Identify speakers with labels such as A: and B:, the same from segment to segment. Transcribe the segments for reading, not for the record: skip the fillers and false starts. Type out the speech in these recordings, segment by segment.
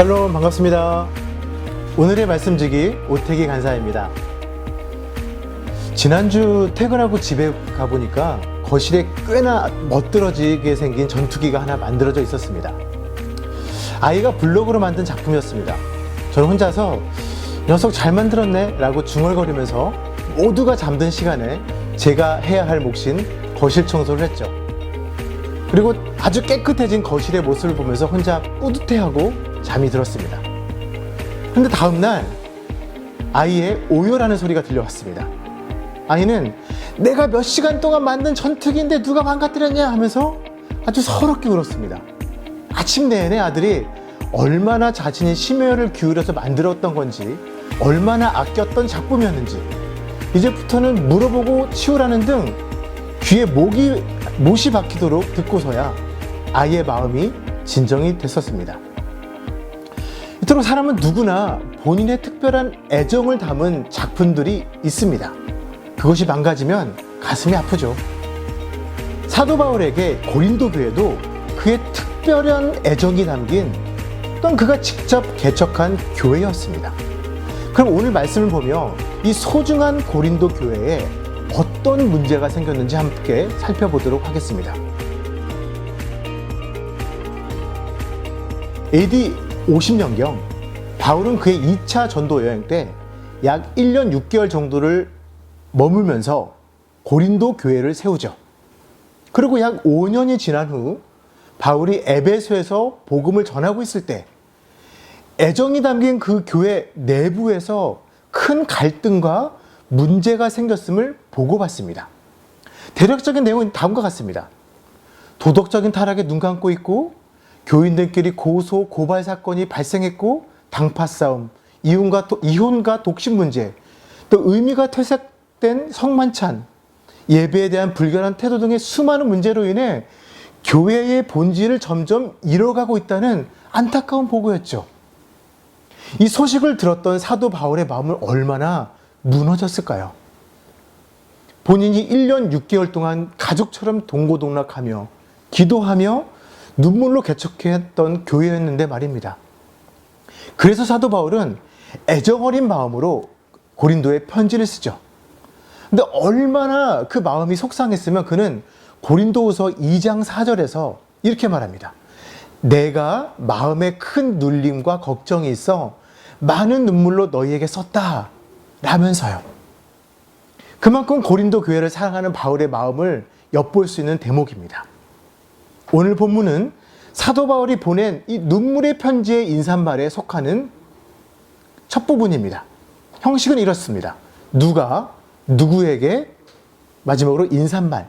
A: 샬롬, 반갑습니다. 오늘의 말씀지기 오태기 간사입니다. 지난주 퇴근하고 집에 가보니까 거실에 꽤나 멋들어지게 생긴 전투기가 하나 만들어져 있었습니다. 아이가 블록으로 만든 작품이었습니다. 저는 혼자서 녀석 잘 만들었네 라고 중얼거리면서 모두가 잠든 시간에 제가 해야 할 몫인 거실 청소를 했죠. 그리고 아주 깨끗해진 거실의 모습을 보면서 혼자 뿌듯해하고 잠이 들었습니다. 그런데 다음날 아이의 오열하는 소리가 들려왔습니다. 아이는 내가 몇 시간 동안 만든 전투기인데 누가 망가뜨렸냐 하면서 아주 서럽게 울었습니다. 아침 내내 아들이 얼마나 자신이 심혈을 기울여서 만들었던 건지, 얼마나 아꼈던 작품이었는지 이제부터는 물어보고 치우라는 등 귀에 못이 박히도록 듣고서야 아이의 마음이 진정이 됐었습니다. 이토록 사람은 누구나 본인의 특별한 애정을 담은 작품들이 있습니다. 그것이 망가지면 가슴이 아프죠. 사도 바울에게 고린도 교회도 그의 특별한 애정이 담긴 또한 그가 직접 개척한 교회였습니다. 그럼 오늘 말씀을 보며 이 소중한 고린도 교회에 어떤 문제가 생겼는지 함께 살펴보도록 하겠습니다. AD 50년경 바울은 그의 2차 전도 여행 때 약 1년 6개월 정도를 머물면서 고린도 교회를 세우죠. 그리고 약 5년이 지난 후 바울이 에베소에서 복음을 전하고 있을 때 애정이 담긴 그 교회 내부에서 큰 갈등과 문제가 생겼음을 보고받습니다. 대략적인 내용은 다음과 같습니다. 도덕적인 타락에 눈 감고 있고 교인들끼리 고소, 고발 사건이 발생했고 당파 싸움, 이혼과 독신 문제, 또 의미가 퇴색된 성만찬, 예배에 대한 불결한 태도 등의 수많은 문제로 인해 교회의 본질을 점점 잃어가고 있다는 안타까운 보고였죠. 이 소식을 들었던 사도 바울의 마음은 얼마나 무너졌을까요? 본인이 1년 6개월 동안 가족처럼 동고동락하며 기도하며 눈물로 개척했던 교회였는데 말입니다. 그래서 사도 바울은 애정 어린 마음으로 고린도에 편지를 쓰죠. 근데 얼마나 그 마음이 속상했으면 그는 고린도후서 2장 4절에서 이렇게 말합니다. 내가 마음에 큰 눌림과 걱정이 있어 많은 눈물로 너희에게 썼다 라면서요. 그만큼 고린도 교회를 사랑하는 바울의 마음을 엿볼 수 있는 대목입니다. 오늘 본문은 사도 바울이 보낸 이 눈물의 편지의 인사말에 속하는 첫 부분입니다. 형식은 이렇습니다. 누가 누구에게 마지막으로 인사말.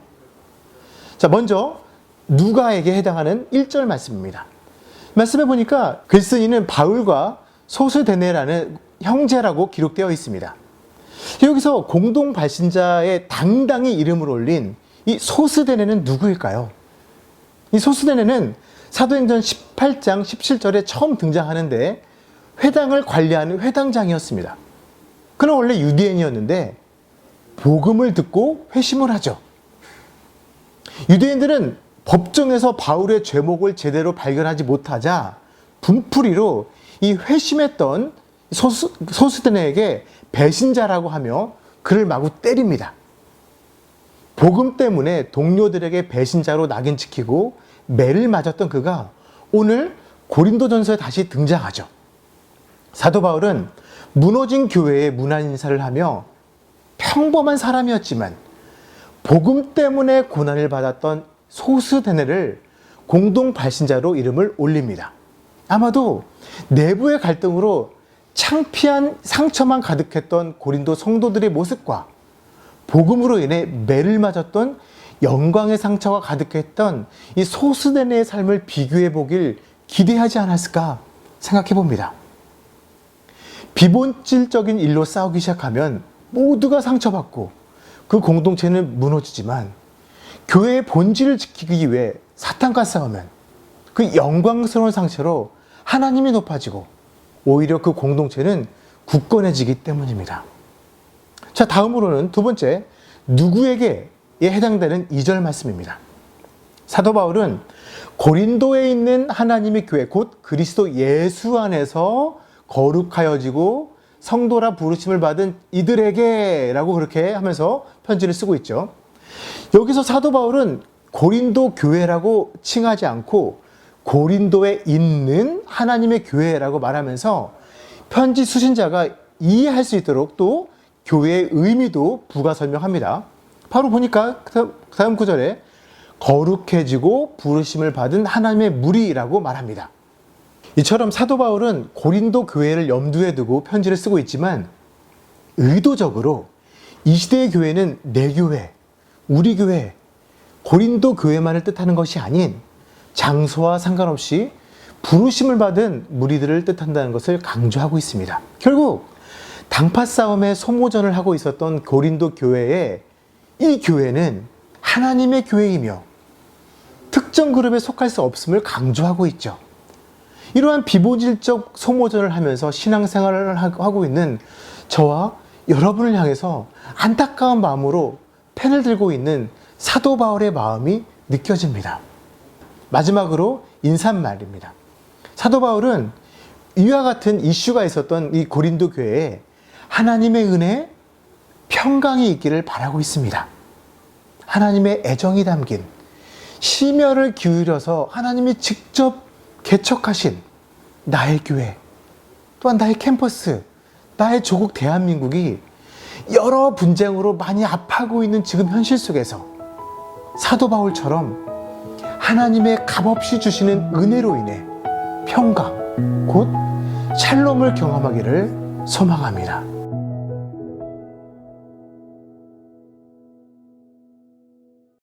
A: 자, 먼저 누가에게 해당하는 1절 말씀입니다. 말씀해 보니까 글쓴이는 바울과 소스데네라는 형제라고 기록되어 있습니다. 여기서 공동 발신자의 당당히 이름을 올린 이 소스데네는 누구일까요? 이 소스데네는 사도행전 18장 17절에 처음 등장하는데 회당을 관리하는 회당장이었습니다. 그는 원래 유대인이었는데 복음을 듣고 회심을 하죠. 유대인들은 법정에서 바울의 죄목을 제대로 발견하지 못하자 분풀이로 이 회심했던 소스데네에게 배신자라고 하며 그를 마구 때립니다. 복음 때문에 동료들에게 배신자로 낙인 찍히고 매를 맞았던 그가 오늘 고린도전서에 다시 등장하죠. 사도 바울은 무너진 교회에 문안 인사를 하며 평범한 사람이었지만 복음 때문에 고난을 받았던 소스데네를 공동 발신자로 이름을 올립니다. 아마도 내부의 갈등으로 창피한 상처만 가득했던 고린도 성도들의 모습과 복음으로 인해 매를 맞았던 영광의 상처가 가득했던 이 소스데네의 삶을 비교해 보길 기대하지 않았을까 생각해 봅니다. 비본질적인 일로 싸우기 시작하면 모두가 상처받고 그 공동체는 무너지지만 교회의 본질을 지키기 위해 사탄과 싸우면 그 영광스러운 상처로 하나님이 높아지고 오히려 그 공동체는 굳건해지기 때문입니다. 자, 다음으로는 두 번째, 누구에게에 해당되는 2절 말씀입니다. 사도 바울은 고린도에 있는 하나님의 교회, 곧 그리스도 예수 안에서 거룩하여지고 성도라 부르심을 받은 이들에게 라고 그렇게 하면서 편지를 쓰고 있죠. 여기서 사도 바울은 고린도 교회라고 칭하지 않고 고린도에 있는 하나님의 교회라고 말하면서 편지 수신자가 이해할 수 있도록 또 교회의 의미도 부가 설명합니다. 바로 보니까 다음 구절에 거룩해지고 부르심을 받은 하나님의 무리라고 말합니다. 이처럼 사도 바울은 고린도 교회를 염두에 두고 편지를 쓰고 있지만 의도적으로 이 시대의 교회는 내 교회, 우리 교회, 고린도 교회만을 뜻하는 것이 아닌 장소와 상관없이 부르심을 받은 무리들을 뜻한다는 것을 강조하고 있습니다. 결국 당파 싸움의 소모전을 하고 있었던 고린도 교회에 이 교회는 하나님의 교회이며 특정 그룹에 속할 수 없음을 강조하고 있죠. 이러한 비본질적 소모전을 하면서 신앙생활을 하고 있는 저와 여러분을 향해서 안타까운 마음으로 펜을 들고 있는 사도 바울의 마음이 느껴집니다. 마지막으로 인사말입니다. 사도 바울은 이와 같은 이슈가 있었던 이 고린도 교회에 하나님의 은혜, 평강이 있기를 바라고 있습니다. 하나님의 애정이 담긴 심혈을 기울여서 하나님이 직접 개척하신 나의 교회, 또한 나의 캠퍼스, 나의 조국 대한민국이 여러 분쟁으로 많이 아파하고 있는 지금 현실 속에서 사도 바울처럼 하나님의 값없이 주시는 은혜로 인해 평강, 곧 샬롬을 경험하기를 소망합니다.